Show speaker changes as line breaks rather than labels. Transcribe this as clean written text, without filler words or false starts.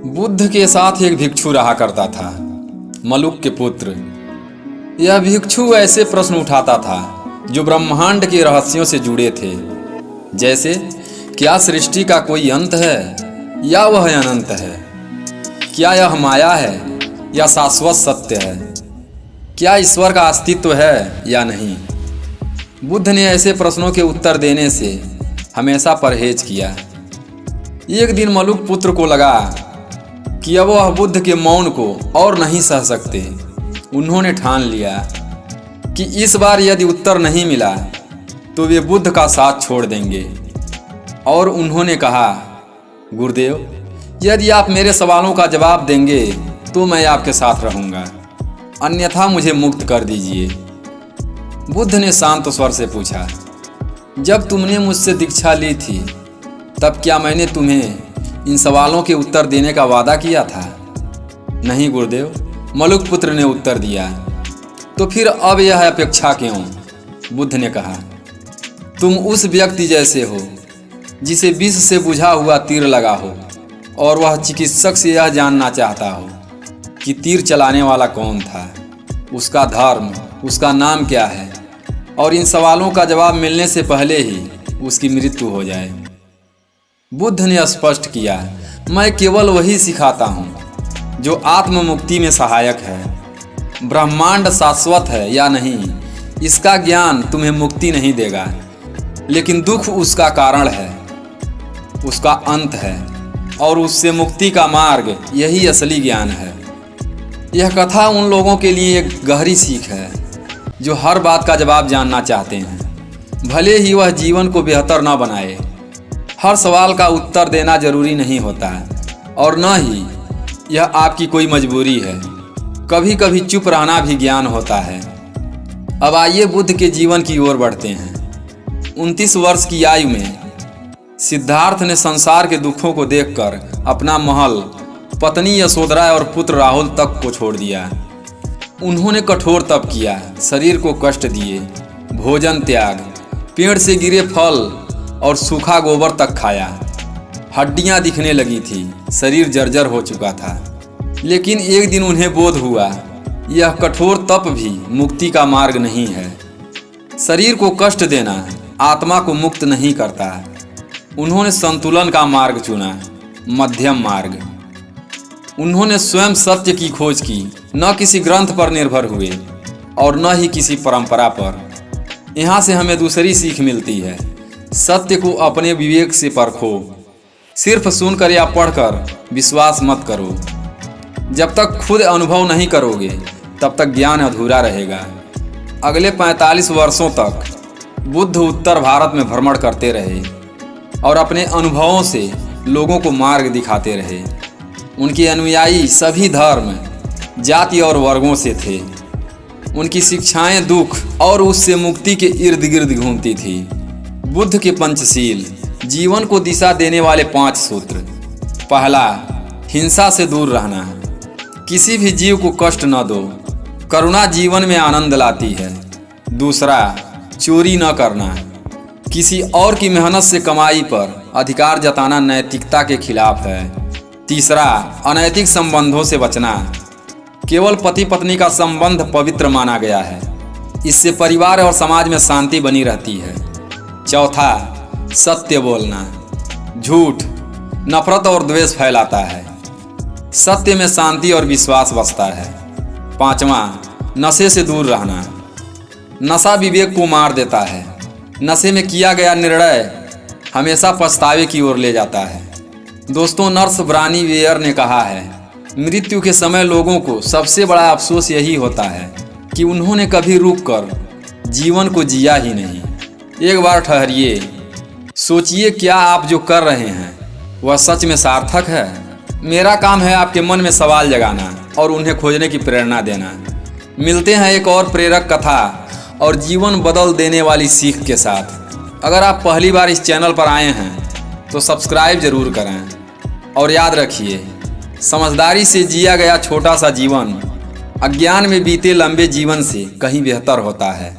बुद्ध के साथ एक भिक्षु रहा करता था, मलुक के पुत्र। यह भिक्षु ऐसे प्रश्न उठाता था जो ब्रह्मांड के रहस्यों से जुड़े थे, जैसे क्या सृष्टि का कोई अंत है या वह अनंत है, क्या यह माया है या शाश्वत सत्य है, क्या ईश्वर का अस्तित्व है या नहीं। बुद्ध ने ऐसे प्रश्नों के उत्तर देने से हमेशा परहेज किया। एक दिन मलुक पुत्र को लगा कि अब वह बुद्ध के मौन को और नहीं सह सकते। उन्होंने ठान लिया कि इस बार यदि उत्तर नहीं मिला तो वे बुद्ध का साथ छोड़ देंगे। और उन्होंने कहा, गुरुदेव, यदि आप मेरे सवालों का जवाब देंगे तो मैं आपके साथ रहूँगा, अन्यथा मुझे मुक्त कर दीजिए। बुद्ध ने शांत स्वर से पूछा, जब तुमने मुझसे दीक्षा ली थी तब क्या मैंने तुम्हें इन सवालों के उत्तर देने का वादा किया था? नहीं गुरुदेव, मलुक पुत्र ने उत्तर दिया। तो फिर अब यह अपेक्षा क्यों? बुद्ध ने कहा, तुम उस व्यक्ति जैसे हो जिसे विष से बुझा हुआ तीर लगा हो और वह चिकित्सक से यह जानना चाहता हो कि तीर चलाने वाला कौन था, उसका धर्म, उसका नाम क्या है, और इन सवालों का जवाब मिलने से पहले ही उसकी मृत्यु हो जाए। बुद्ध ने स्पष्ट किया, मैं केवल वही सिखाता हूँ जो आत्म मुक्ति में सहायक है। ब्रह्मांड शाश्वत है या नहीं, इसका ज्ञान तुम्हें मुक्ति नहीं देगा, लेकिन दुख उसका कारण है, उसका अंत है, और उससे मुक्ति का मार्ग यही असली ज्ञान है। यह कथा उन लोगों के लिए एक गहरी सीख है जो हर बात का जवाब जानना चाहते हैं, भले ही वह जीवन को बेहतर न बनाए। हर सवाल का उत्तर देना जरूरी नहीं होता और न ही यह आपकी कोई मजबूरी है। कभी कभी चुप रहना भी ज्ञान होता है। अब आइए बुद्ध के जीवन की ओर बढ़ते हैं। 29 वर्ष की आयु में सिद्धार्थ ने संसार के दुखों को देखकर अपना महल, पत्नी यशोधरा और पुत्र राहुल तक को छोड़ दिया। उन्होंने कठोर तप किया, शरीर को कष्ट दिए, भोजन त्याग, पेड़ से गिरे फल और सूखा गोबर तक खाया। हड्डियां दिखने लगी थी, शरीर जर्जर हो चुका था। लेकिन एक दिन उन्हें बोध हुआ, यह कठोर तप भी मुक्ति का मार्ग नहीं है। शरीर को कष्ट देना आत्मा को मुक्त नहीं करता। उन्होंने संतुलन का मार्ग चुना, मध्यम मार्ग। उन्होंने स्वयं सत्य की खोज की, न किसी ग्रंथ पर निर्भर हुए और न ही किसी परंपरा पर। यहाँ से हमें दूसरी सीख मिलती है, सत्य को अपने विवेक से परखो। सिर्फ सुनकर या पढ़कर विश्वास मत करो। जब तक खुद अनुभव नहीं करोगे तब तक ज्ञान अधूरा रहेगा। अगले 45 वर्षों तक बुद्ध उत्तर भारत में भ्रमण करते रहे और अपने अनुभवों से लोगों को मार्ग दिखाते रहे। उनके अनुयायी सभी धर्म, जाति और वर्गों से थे। उनकी शिक्षाएं दुख और उससे मुक्ति के इर्द गिर्द घूमती थी। बुद्ध के पंचशील, जीवन को दिशा देने वाले 5 सूत्र। पहला, हिंसा से दूर रहना, किसी भी जीव को कष्ट न दो, करुणा जीवन में आनंद लाती है। दूसरा, चोरी न करना, किसी और की मेहनत से कमाई पर अधिकार जताना नैतिकता के खिलाफ है। तीसरा, अनैतिक संबंधों से बचना, केवल पति पत्नी का संबंध पवित्र माना गया है, इससे परिवार और समाज में शांति बनी रहती है। चौथा, सत्य बोलना, झूठ नफरत और द्वेष फैलाता है, सत्य में शांति और विश्वास बसता है। पांचवा, नशे से दूर रहना, नशा विवेक को मार देता है। नशे में किया गया निर्णय हमेशा पछतावे की ओर ले जाता है। दोस्तों, नर्स ब्रानी वेयर ने कहा है, मृत्यु के समय लोगों को सबसे बड़ा अफसोस यही होता है कि उन्होंने कभी रुककर जीवन को जिया ही नहीं। एक बार ठहरिए, सोचिए, क्या आप जो कर रहे हैं वह सच में सार्थक है? मेरा काम है आपके मन में सवाल जगाना और उन्हें खोजने की प्रेरणा देना। मिलते हैं एक और प्रेरक कथा और जीवन बदल देने वाली सीख के साथ। अगर आप पहली बार इस चैनल पर आए हैं तो सब्सक्राइब जरूर करें और याद रखिए, समझदारी से जिया गया छोटा सा जीवन अज्ञान में बीते लंबे जीवन से कहीं बेहतर होता है।